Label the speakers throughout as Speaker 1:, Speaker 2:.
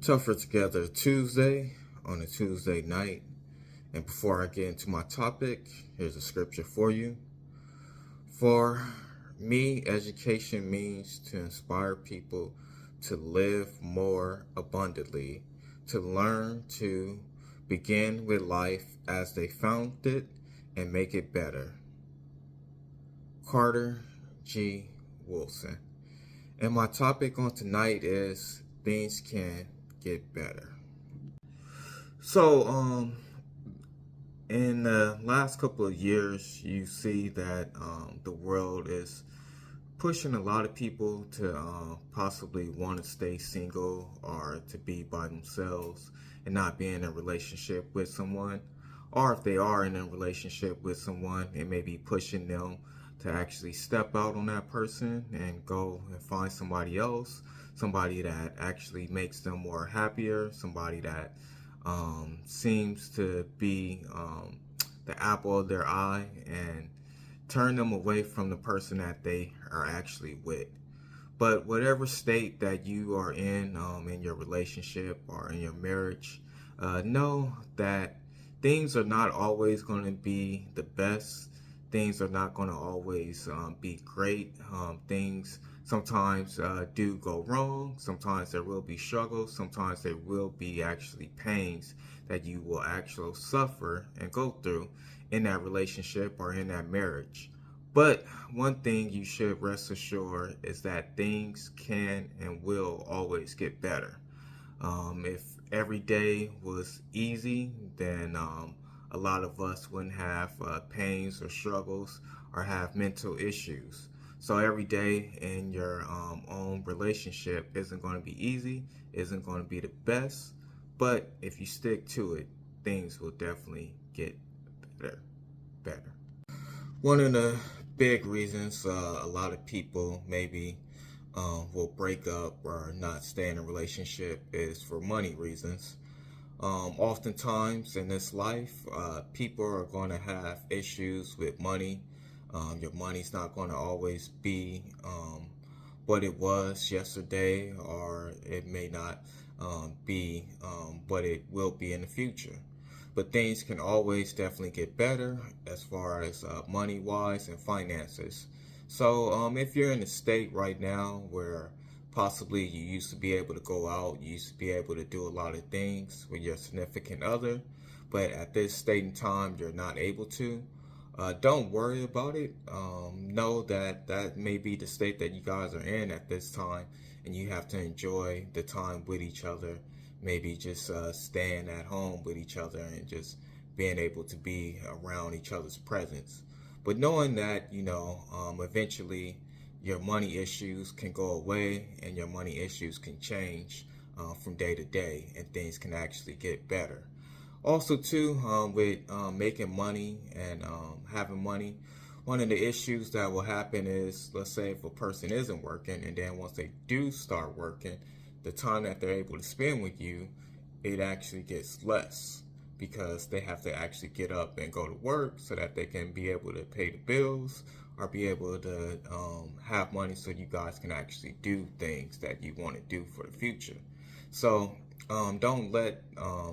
Speaker 1: Tougher Together Tuesday on a Tuesday night. And before I get into my topic, here's a scripture for you. For me, education means to inspire people to live more abundantly, to learn to begin with life as they found it and make it better. Carter G. Woodson. And my topic on tonight is things can get better. So, in the last couple of years, you see that the world is pushing a lot of people to possibly want to stay single or to be by themselves and not be in a relationship with someone. Or if they are in a relationship with someone, it may be pushing them to actually step out on that person and go and find somebody else, somebody that actually makes them more happier, somebody that seems to be the apple of their eye, and turn them away from the person that they are actually with. But whatever state that you are in your relationship or in your marriage, know that things are not always going to be the best. Things are not going to always be great. Things sometimes do go wrong. Sometimes there will be struggles. Sometimes there will be actually pains that you will actually suffer and go through in that relationship or in that marriage. But one thing you should rest assured is that things can and will always get better. If every day was easy, then a lot of us wouldn't have pains or struggles or have mental issues. So every day in your own relationship isn't going to be easy, isn't going to be the best, but if you stick to it, things will definitely get better. One of the big reasons a lot of people maybe will break up or not stay in a relationship is for money reasons. Oftentimes in this life, people are going to have issues with money. Your money's not going to always be what it was yesterday, or it may not be what it will be in the future. But things can always definitely get better as far as money-wise and finances. So if you're in a state right now where possibly you used to be able to go out, you used to be able to do a lot of things with your significant other, but at this state in time you're not able to, don't worry about it. Know that that may be the state that you guys are in at this time, and you have to enjoy the time with each other. Maybe just staying at home with each other and just being able to be around each other's presence. But knowing that, eventually your money issues can go away and your money issues can change from day to day, and things can actually get better. Also, too, with making money and having money, one of the issues that will happen is, let's say if a person isn't working, and then once they do start working, the time that they're able to spend with you, it actually gets less because they have to actually get up and go to work so that they can be able to pay the bills or be able to have money so you guys can actually do things that you want to do for the future. So don't let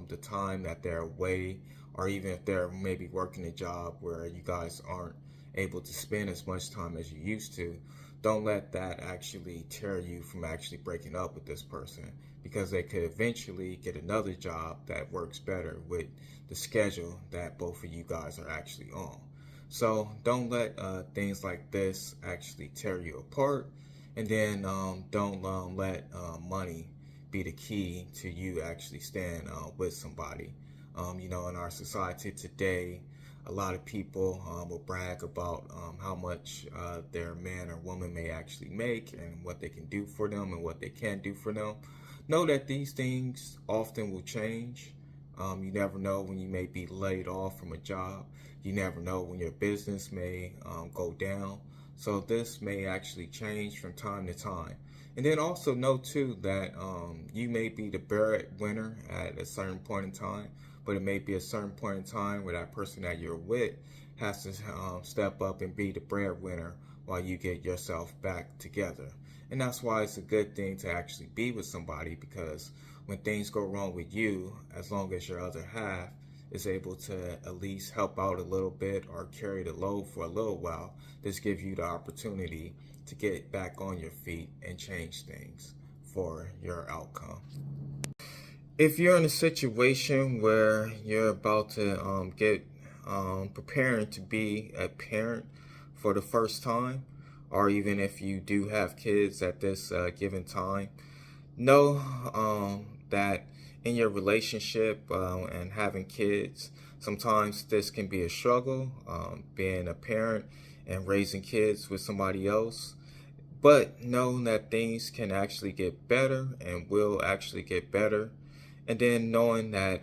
Speaker 1: the time that they're away, or even if they're maybe working a job where you guys aren't able to spend as much time as you used to, don't let that actually tear you from actually breaking up with this person, because they could eventually get another job that works better with the schedule that both of you guys are actually on. So don't let things like this actually tear you apart, and then don't let money be the key to you actually staying with somebody. In our society today, a lot of people will brag about how much their man or woman may actually make and what they can do for them and what they can't do for them. Know that these things often will change. You never know when you may be laid off from a job. You never know when your business may go down. So this may actually change from time to time. And then also know too that you may be the breadwinner at a certain point in time, but it may be a certain point in time where that person that you're with has to step up and be the breadwinner while you get yourself back together. And that's why it's a good thing to actually be with somebody, because when things go wrong with you, as long as your other half is able to at least help out a little bit or carry the load for a little while, this gives you the opportunity to get back on your feet and change things for your outcome. If you're in a situation where you're about to get preparing to be a parent for the first time, or even if you do have kids at this given time, know that in your relationship and having kids, sometimes this can be a struggle, being a parent and raising kids with somebody else. But know that things can actually get better and will actually get better. And then knowing that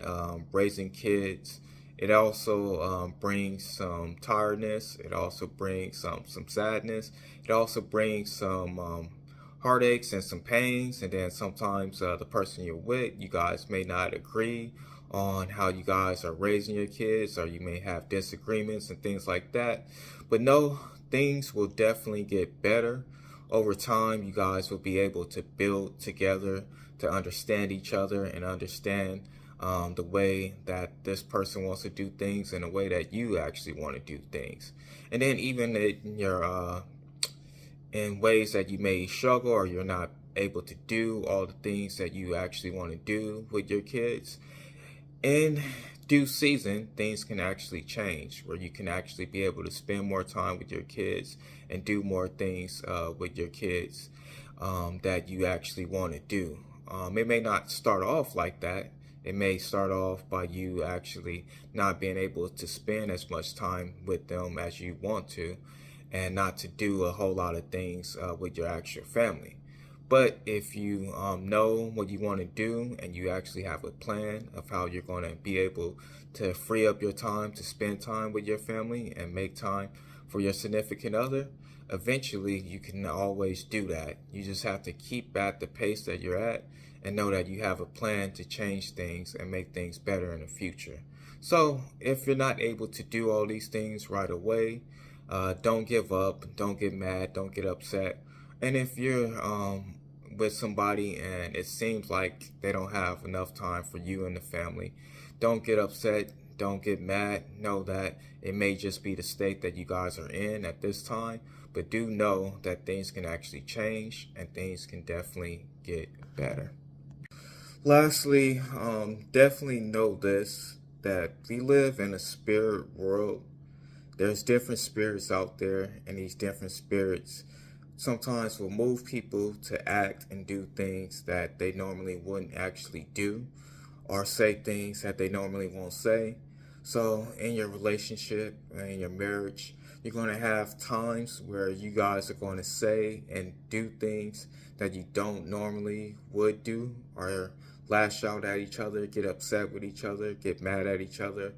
Speaker 1: raising kids, it also brings some tiredness. It also brings some sadness. It also brings some heartaches and some pains. And then sometimes the person you're with, you guys may not agree on how you guys are raising your kids, or you may have disagreements and things like that. But no, things will definitely get better. Over time, you guys will be able to build together, to understand each other and understand the way that this person wants to do things and the way that you actually want to do things. And then even in your in ways that you may struggle or you're not able to do all the things that you actually want to do with your kids, in due season, things can actually change, where you can actually be able to spend more time with your kids and do more things with your kids that you actually want to do. It may not start off like that. It may start off by you actually not being able to spend as much time with them as you want to, and not to do a whole lot of things with your actual family. But if you know what you want to do and you actually have a plan of how you're going to be able to free up your time to spend time with your family and make time for your significant other, eventually you can always do that. You just have to keep at the pace that you're at and know that you have a plan to change things and make things better in the future. So if you're not able to do all these things right away, don't give up, don't get mad, don't get upset. And if you're with somebody and it seems like they don't have enough time for you and the family, don't get upset, don't get mad. Know that it may just be the state that you guys are in at this time, but do know that things can actually change and things can definitely get better. Lastly, definitely know this, that we live in a spirit world. There's different spirits out there, and these different spirits sometimes will move people to act and do things that they normally wouldn't actually do, or say things that they normally won't say. So in your relationship, in your marriage, you're going to have times where you guys are going to say and do things that you don't normally would do, or lash out at each other, get upset with each other, get mad at each other.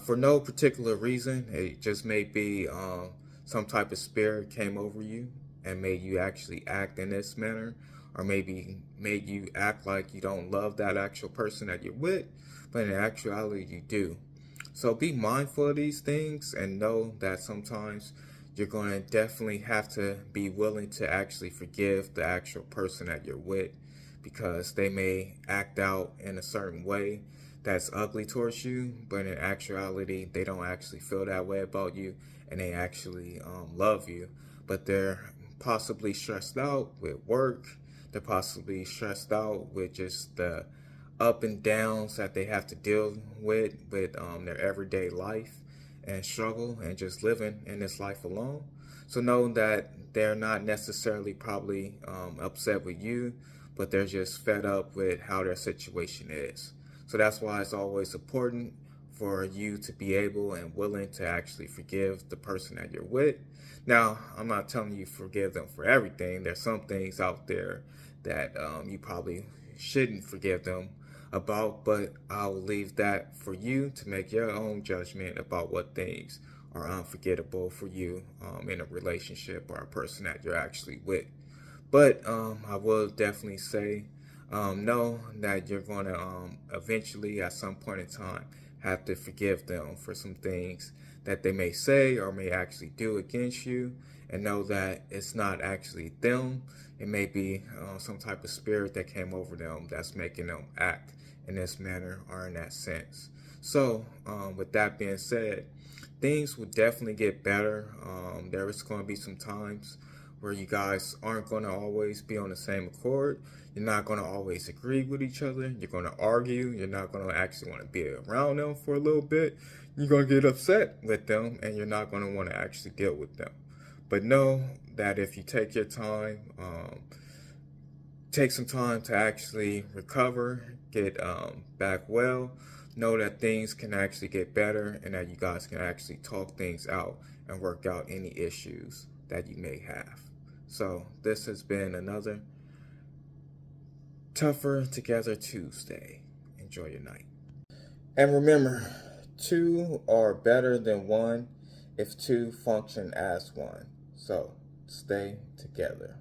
Speaker 1: For no particular reason. It just may be some type of spirit came over you and made you actually act in this manner, or maybe made you act like you don't love that actual person that you're with, but in actuality you do. So be mindful of these things and know that sometimes you're going to definitely have to be willing to actually forgive the actual person that you're with, because they may act out in a certain way that's ugly towards you, but in actuality, they don't actually feel that way about you, and they actually love you. But they're possibly stressed out with work. They're possibly stressed out with just the up and downs that they have to deal with their everyday life and struggle and just living in this life alone. So know that they're not necessarily probably upset with you, but they're just fed up with how their situation is. So that's why it's always important for you to be able and willing to actually forgive the person that you're with. Now, I'm not telling you forgive them for everything. There's some things out there that you probably shouldn't forgive them about, but I'll leave that for you to make your own judgment about what things are unforgettable for you in a relationship or a person that you're actually with. But I will definitely say, know that you're going to eventually, at some point in time, have to forgive them for some things that they may say or may actually do against you, and know that it's not actually them. It may be some type of spirit that came over them that's making them act in this manner or in that sense. So, with that being said, things will definitely get better. There is going to be some times where you guys aren't going to always be on the same accord. You're not going to always agree with each other. You're going to argue. You're not going to actually want to be around them for a little bit. You're going to get upset with them, and you're not going to want to actually deal with them. But know that if you take your time, take some time to actually recover, get back well, know that things can actually get better and that you guys can actually talk things out and work out any issues that you may have. So this has been another Tougher Together Tuesday. Enjoy your night. And remember, two are better than one if two function as one. So stay together.